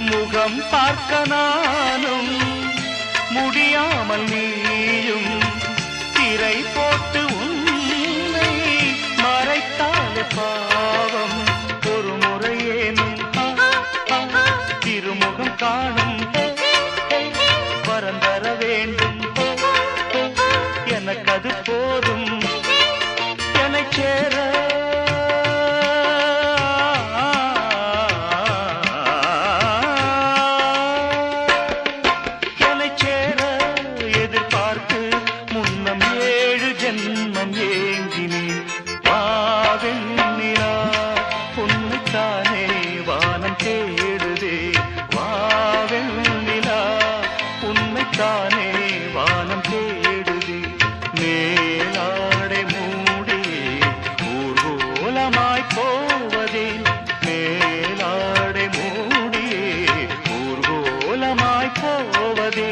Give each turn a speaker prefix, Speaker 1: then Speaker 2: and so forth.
Speaker 1: முகம் பார்க்க நானும் முடியாமல் நீயும் திரை போட்டு உன்னை மறைத்தாலே பாவம். ஒரு முறையேனும் திருமுகம் காணும் வரந்தர வேண்டும். எனக்கு அது போதும் என்னை சேர. என்னை சேர எதிர்பார்த்து முன்னம் 7 ஜென்மம் ஏங்கினேன். வாவெண்ணிலா உன்னைத்தானே வானம் தேடுதே. வாவெண்ணிலா உன்னைத்தானே வானம் தேடுதே. மேலாடை மூடி ஊர்வலமாய் போவதே. மேலாடை மூடி ஊர்வலமாய் போவதே.